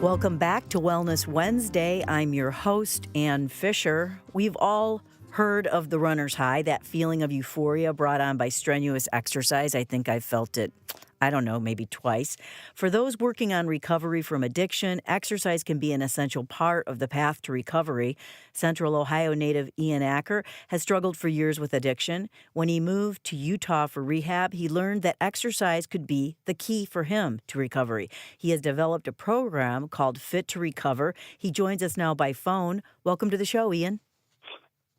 Welcome back to Wellness Wednesday. I'm your host, Ann Fisher. We've all heard of the runner's high, that feeling of euphoria brought on by strenuous exercise. I think I've felt it, maybe twice. For those working on recovery from addiction, exercise can be an essential part of the path to recovery. Central Ohio native Ian Acker has struggled for years with addiction. When he moved to Utah for rehab, he learned that exercise could be the key for him to recovery. He has developed a program called Fit to Recover. He joins us now by phone. Welcome to the show, Ian.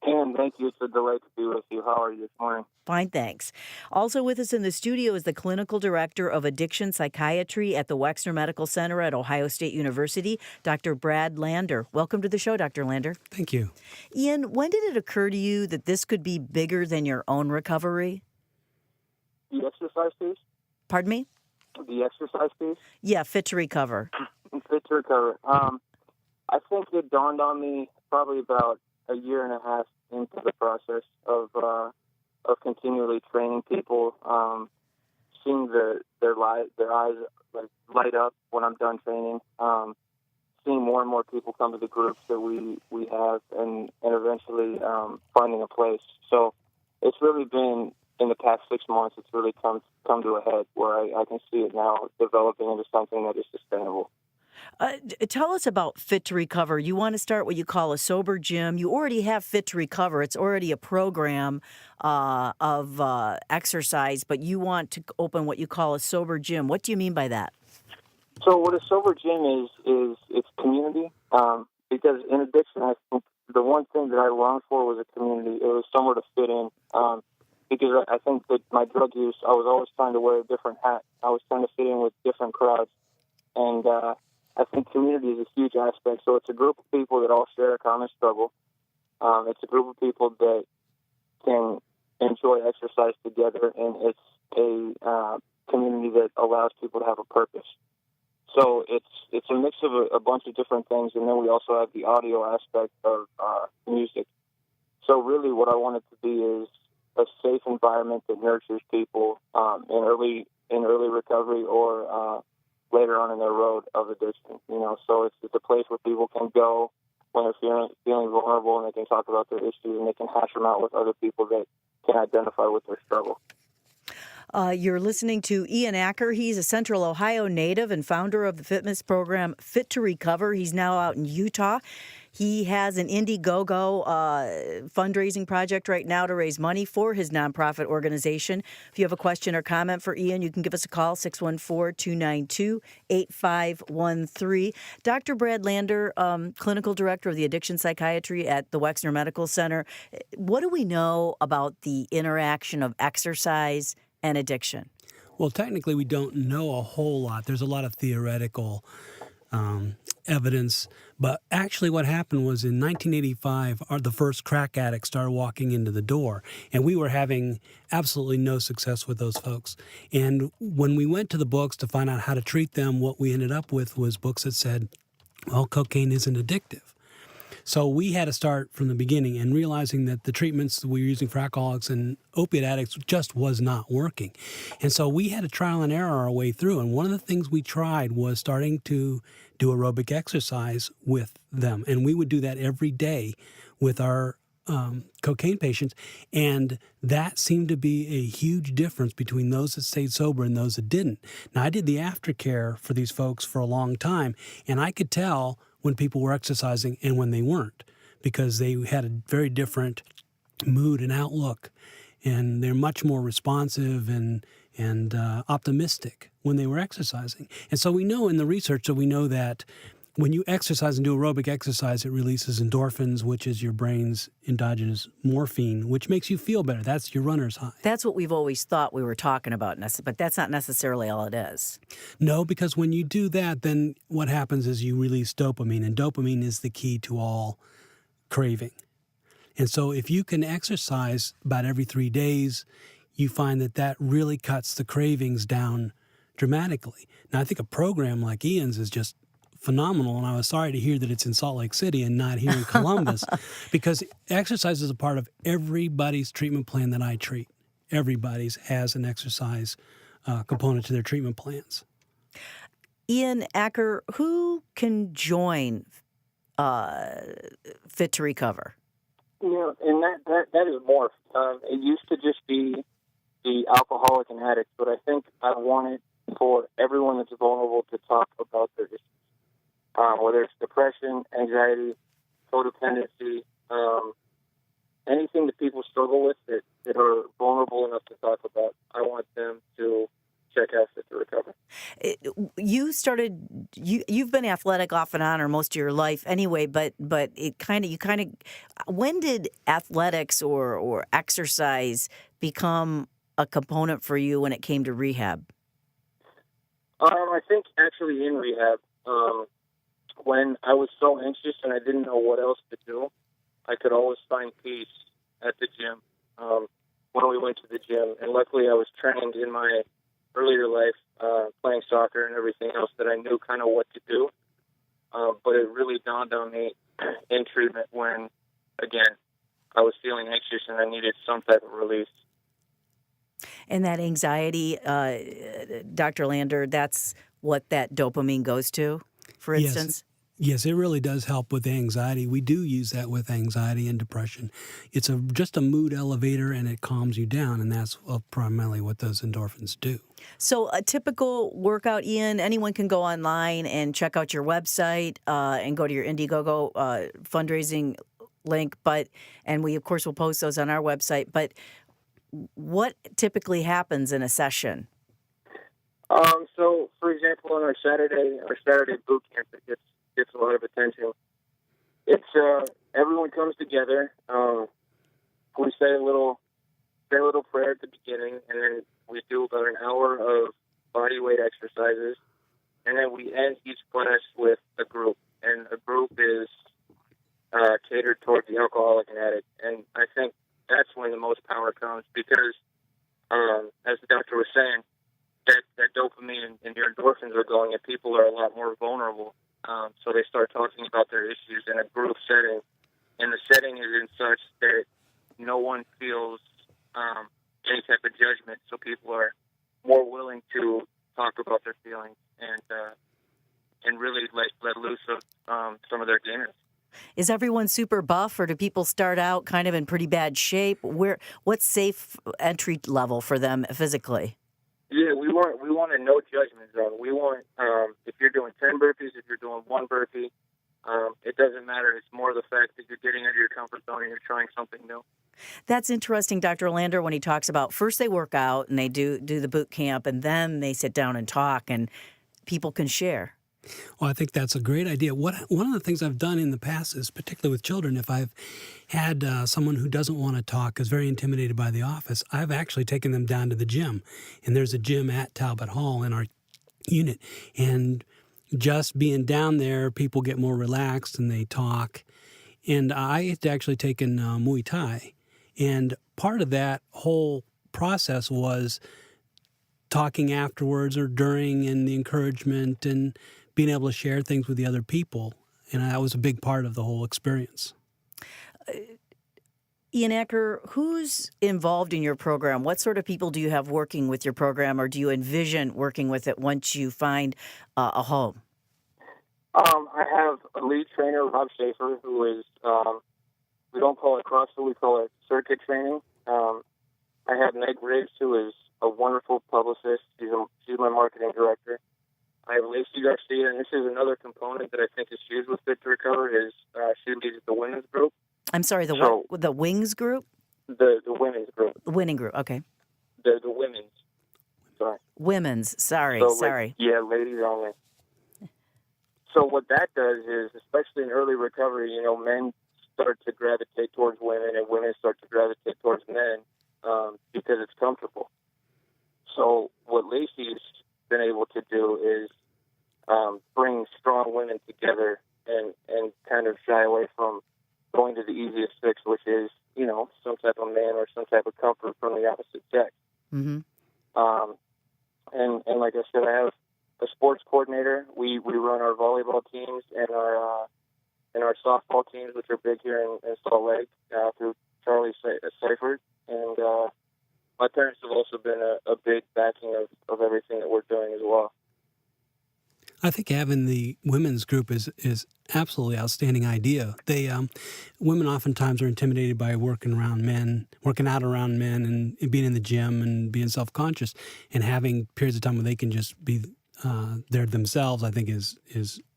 And thank you. It's a delight to be with you. How are you this morning? Fine, thanks. Also with us in the studio is the clinical director of addiction psychiatry at the Wexner Medical Center at Ohio State University, Dr. Brad Lander. Welcome to the show, Dr. Lander. Thank you. Ian, when did it occur to you that this could be bigger than your own recovery? The exercise piece? Pardon me? The exercise piece? Yeah, Fit to Recover. Fit to Recover. I think it dawned on me probably about a year and a half into the process of continually training people, seeing their eyes like light up when I'm done training, seeing more and more people come to the groups that we have, and eventually finding a place. So it's really been, in the past 6 months, it's really come to a head where I can see it now developing into something that is sustainable. Tell us about Fit to Recover. You want to start what you call a sober gym. You already have Fit to Recover. It's already a program of exercise, but you want to open what you call a sober gym. What do you mean by that? So what a sober gym is it's community. Because in addiction, I think the one thing that I longed for was a community. It was somewhere to fit in. Because I think that my drug use, I was always trying to wear a different hat. I was trying to fit in with different crowds. And I think community is a huge aspect. So it's a group of people that all share a common struggle. It's a group of people that can enjoy exercise together, and it's a community that allows people to have a purpose. So it's a mix of a bunch of different things, and then we also have the audio aspect of music. So really what I want it to be is a safe environment that nurtures people in early recovery or later on in their road of addiction, So it's a place where people can go when they're feeling vulnerable, and they can talk about their issues, and they can hash them out with other people that can identify with their struggle. You're listening to Ian Acker. He's a Central Ohio native and founder of the fitness program Fit to Recover. He's now out in Utah. He has an Indiegogo fundraising project right now to raise money for his nonprofit organization. If you have a question or comment for Ian, you can give us a call, 614-292-8513. Dr. Brad Lander, clinical director of the addiction psychiatry at the Wexner Medical Center. What do we know about the interaction of exercise and addiction? Well, technically, we don't know a whole lot. There's a lot of theoretical evidence. But actually what happened was in 1985, the first crack addicts started walking into the door, and we were having absolutely no success with those folks. And when we went to the books to find out how to treat them, what we ended up with was books that said, well, cocaine isn't addictive. So we had to start from the beginning and realizing that the treatments that we were using for alcoholics and opiate addicts just was not working. And so we had to trial and error our way through. And one of the things we tried was starting to do aerobic exercise with them. And we would do that every day with our cocaine patients. And that seemed to be a huge difference between those that stayed sober and those that didn't. Now, I did the aftercare for these folks for a long time, and I could tell when people were exercising and when they weren't, because they had a very different mood and outlook, and they're much more responsive and optimistic when they were exercising. And so we know in the research that we know that when you exercise and do aerobic exercise, it releases endorphins, which is your brain's endogenous morphine, which makes you feel better. That's your runner's high. That's what we've always thought we were talking about, but that's not necessarily all it is. No, because when you do that, then what happens is you release dopamine, and dopamine is the key to all craving. And so if you can exercise about every 3 days, you find that really cuts the cravings down dramatically. Now, I think a program like Ian's is just phenomenal, and I was sorry to hear that it's in Salt Lake City and not here in Columbus, because exercise is a part of everybody's treatment plan that I treat. Everybody's has an exercise component to their treatment plans. Ian Acker, who can join Fit to Recover? And that is morphed. It used to just be the alcoholic and addicts, but I think I want it for everyone that's vulnerable to talk about their issues, whether it's depression, anxiety, codependency, anything that people struggle with that are vulnerable enough to talk about. I want them to check out Fit to Recover. You've been athletic off and on or most of your life anyway, but when did athletics or exercise become a component for you when it came to rehab? I think actually in rehab, when I was so anxious and I didn't know what else to do, I could always find peace at the gym, when we went to the gym. And luckily I was trained in my earlier life, playing soccer and everything else, that I knew kind of what to do. But it really dawned on me in treatment when, again, I was feeling anxious and I needed some type of release. And that anxiety, Dr. Lander, that's what that dopamine goes to, for instance? Yes, it really does help with anxiety. We do use that with anxiety and depression. It's just a mood elevator, and it calms you down, and that's primarily what those endorphins do. So a typical workout, Ian, anyone can go online and check out your website and go to your Indiegogo fundraising link. And we, of course, will post those on our website. But what typically happens in a session? So, for example, on our Saturday boot camp, it gets a lot of attention. It's everyone comes together. We say a little prayer at the beginning, and then we do about an hour of body weight exercises, and then we end each class with a group, and a group is catered toward the alcoholic and addict. And I think that's when the most power comes, because as the doctor was saying, that dopamine and your endorphins are going, and people are a lot more vulnerable. So they start talking about their issues in a group setting, and the setting is in such that no one feels any type of judgment. So people are more willing to talk about their feelings and really let loose of some of their demons. Is everyone super buff, or do people start out kind of in pretty bad shape? What's safe entry level for them physically? Yeah, we want a no judgment zone. We want, if you're doing 10 burpees, if you're doing one burpee, it doesn't matter. It's more the fact that you're getting out of your comfort zone and you're trying something new. That's interesting, Dr. Lander, when he talks about first they work out and they do the boot camp, and then they sit down and talk, and people can share. Well, I think that's a great idea. One of the things I've done in the past is, particularly with children, if I've had someone who doesn't want to talk, is very intimidated by the office, I've actually taken them down to the gym. And there's a gym at Talbot Hall in our unit. And just being down there, people get more relaxed and they talk. And I had actually taken Muay Thai. And part of that whole process was talking afterwards or during, and the encouragement and being able to share things with the other people. And that was a big part of the whole experience. Ian Acker, who's involved in your program? What sort of people do you have working with your program, or do you envision working with it once you find a home? I have a lead trainer, Rob Schaefer, who is, we don't call it CrossFit, we call it circuit training. I have Meg Riggs, who is a wonderful publicist. She's my marketing director. I have Lacey Garcia, and this is another component that I think is huge with Fit to Recover, is she leads the women's group. I'm sorry, the Wings group? The women's group. The winning group, okay. The women's. Sorry. Women's, sorry. Yeah, ladies only. So what that does is, especially in early recovery, men start to gravitate towards women, and women start to gravitate towards men because it's comfortable. So what Lacey's been able to do is bring strong women together and kind of shy away from going to the easiest fix, which is, some type of man or some type of comfort from the opposite sex. Mm-hmm. And like I said, I have a sports coordinator. We run our volleyball teams and our softball teams, which are big here in Salt Lake, through Charlie Seifert. And my parents have also been a big backing of everything that we're doing as well. I think having the women's group is absolutely outstanding idea. They women oftentimes are intimidated by working out around men, and being in the gym and being self-conscious, and having periods of time where they can just be there themselves. I think is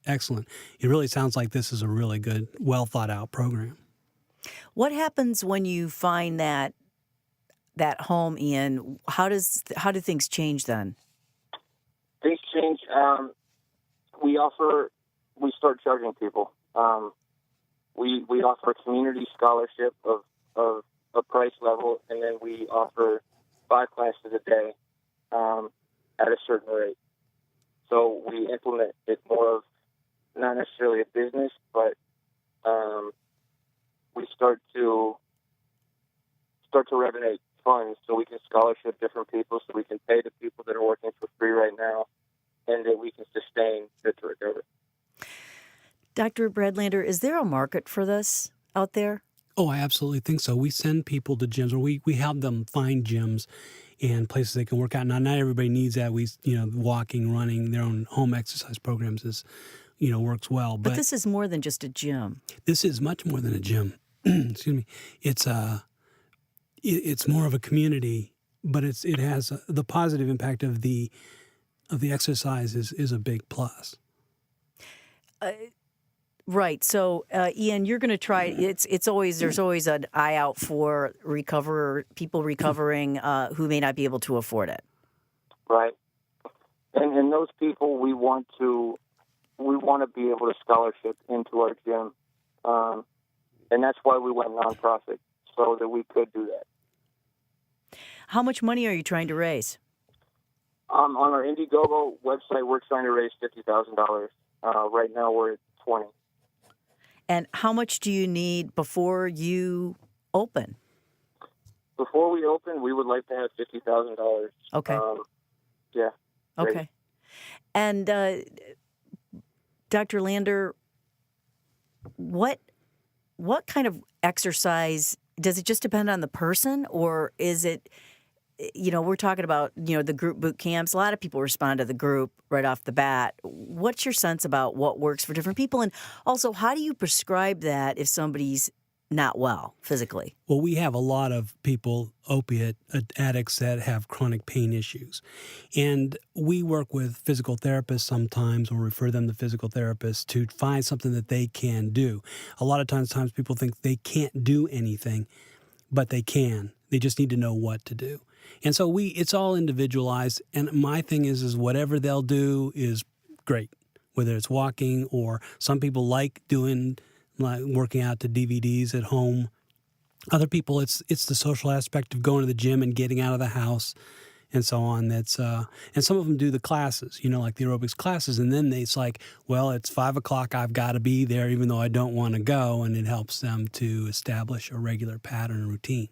excellent. It really sounds like this is a really good, well thought out program. What happens when you find that home, Ian? How do things change then? Things change. We start charging people. We offer a community scholarship of a price level, and then we offer 5 classes a day at a certain rate. So we implement it more of not necessarily a business, but we start to revenue funds so we can scholarship different people, so we can pay the people that are working for free right now, and that we can sustain Fit to Recover. Dr. Bradlander, is there a market for this out there? Oh, I absolutely think so. We send people to gyms, or we help them find gyms and places they can work out. Now, not everybody needs that. Walking, running, their own home exercise programs works well. But this is more than just a gym. This is much more than a gym. Excuse me. It's more of a community, but it has the positive impact of the exercise is a big plus. Right. So, Ian, you're going to try. There's always an eye out for people recovering who may not be able to afford it. Right. And those people we want to be able to scholarship into our gym, and that's why we went nonprofit, so that we could do that. How much money are you trying to raise? On our Indiegogo website, we're trying to raise $50,000. Right now, we're at 20. And how much do you need before you open? Before we open, we would like to have $50,000. Okay. Yeah. Okay. Great. And Dr. Lander, what kind of exercise, does it just depend on the person, or is it, we're talking about, the group boot camps. A lot of people respond to the group right off the bat. What's your sense about what works for different people? And also, how do you prescribe that if somebody's not well physically? Well, we have a lot of people, opiate addicts, that have chronic pain issues. And we work with physical therapists sometimes, or refer them to physical therapists to find something that they can do. A lot of times people think they can't do anything, but they can. They just need to know what to do. And so it's all individualized. And my thing is whatever they'll do is great, whether it's walking, or some people like working out to DVDs at home. Other people, it's the social aspect of going to the gym and getting out of the house and so on. And some of them do the classes, like the aerobics classes. And then it's like, well, it's 5 o'clock. I've got to be there even though I don't want to go. And it helps them to establish a regular pattern and routine.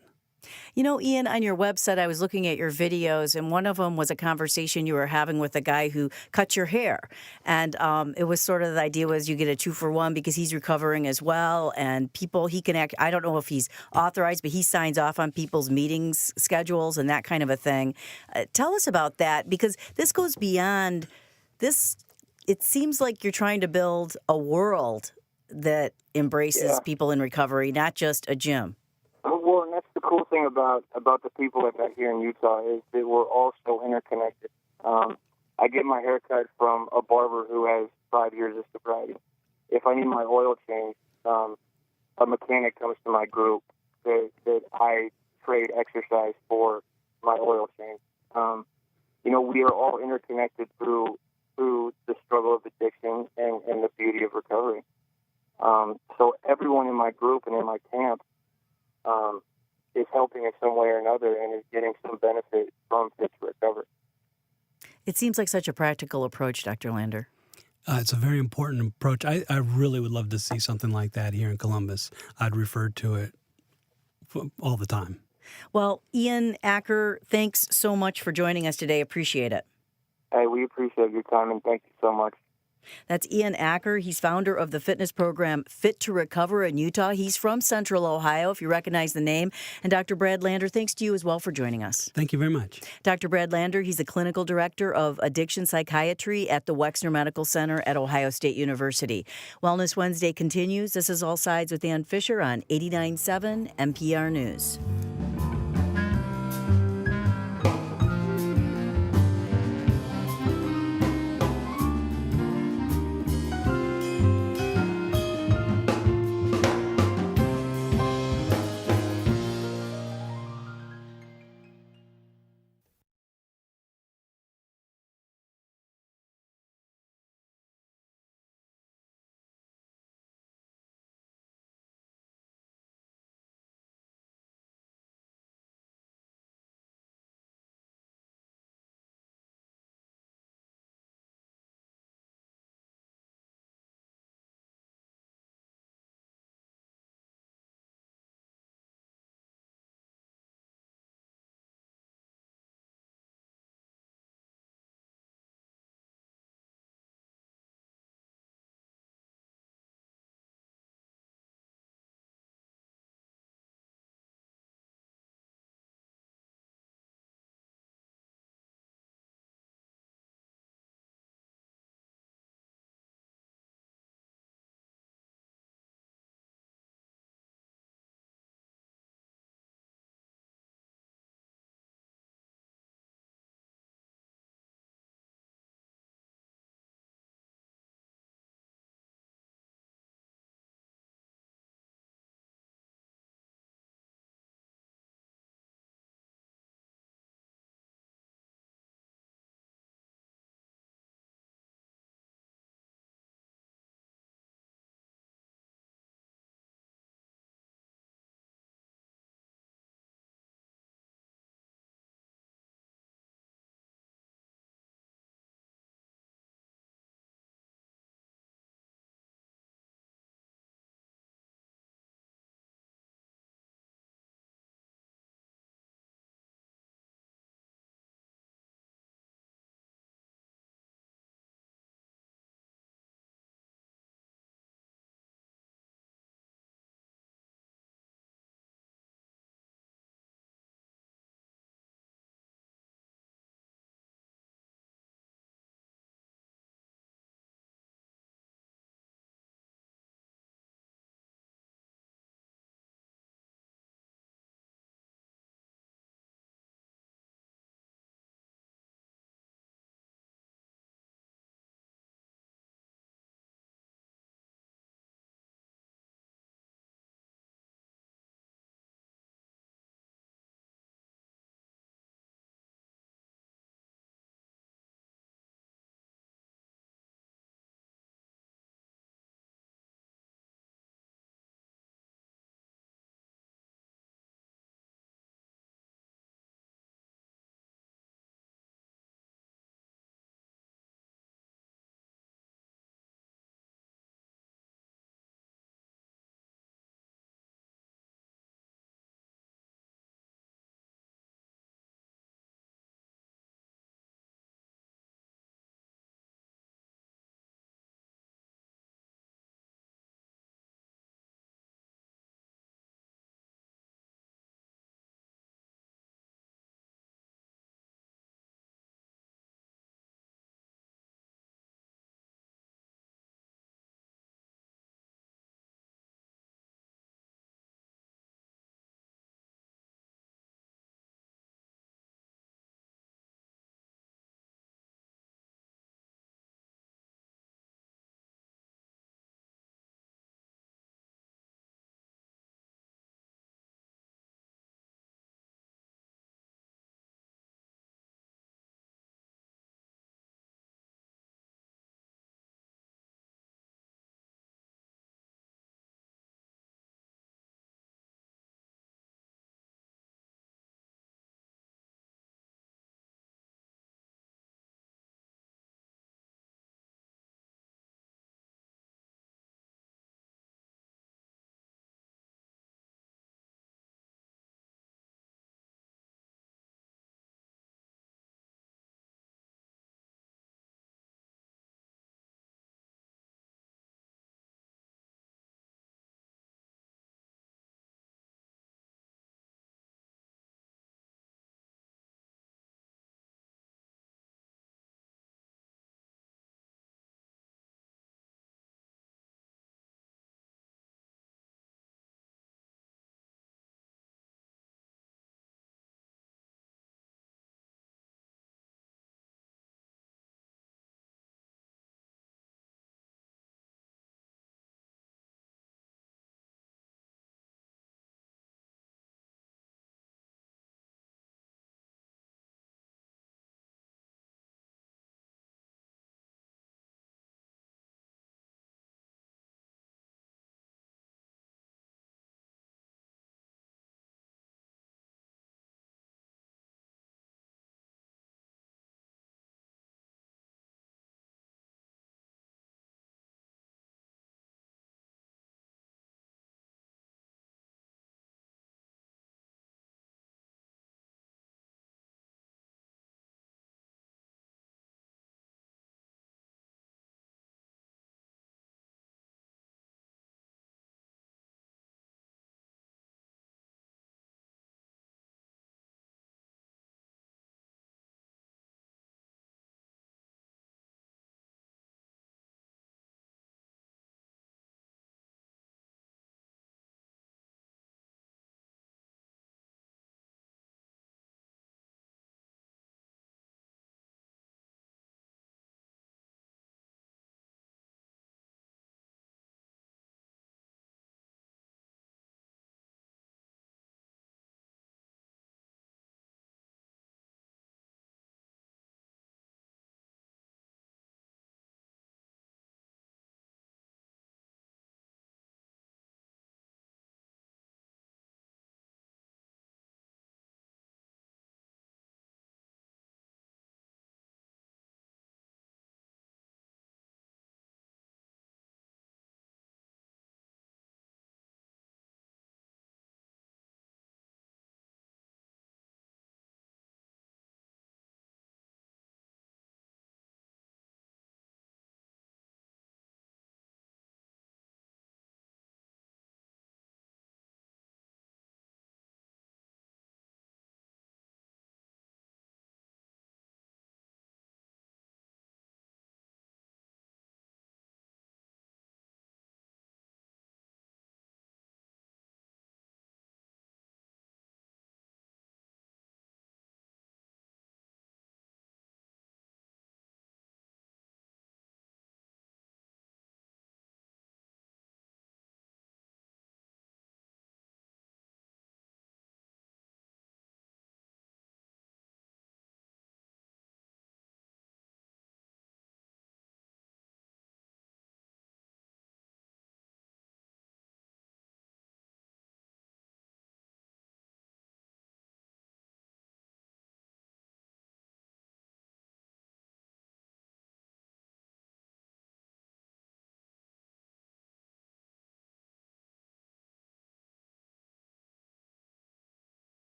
Ian, on your website, I was looking at your videos, and one of them was a conversation you were having with a guy who cut your hair. And it was sort of, the idea was you get a 2-for-1 because he's recovering as well. And he can act, I don't know if he's authorized, but he signs off on people's meetings schedules and that kind of a thing. Tell us about that, because this goes beyond this. It seems like you're trying to build a world that embraces people in recovery, not just a gym. Well, and that's the cool thing about the people I've got here in Utah, is that we're all so interconnected. I get my haircut from a barber who has 5 years of sobriety. If I need my oil changed, a mechanic comes to my group that I trade exercise for my oil change. We are all interconnected through the struggle of addiction and the beauty of recovery. So everyone in my group and in my camp is helping in some way or another, and is getting some benefit from Fit to Recover. It seems like such a practical approach, Dr. Lander. It's a very important approach. I really would love to see something like that here in Columbus. I'd refer to it all the time. Well, Ian Acker, thanks so much for joining us today. Appreciate it. Hey, we appreciate your time, and thank you so much. That's Ian Acker. He's founder of the fitness program Fit to Recover in Utah. He's from Central Ohio, if you recognize the name. And Dr. Brad Lander, thanks to you as well for joining us. Thank you very much. Dr. Brad Lander, he's the clinical director of addiction psychiatry at the Wexner Medical Center at Ohio State University. Wellness Wednesday continues. This is All Sides with Ann Fisher on 89.7 NPR News.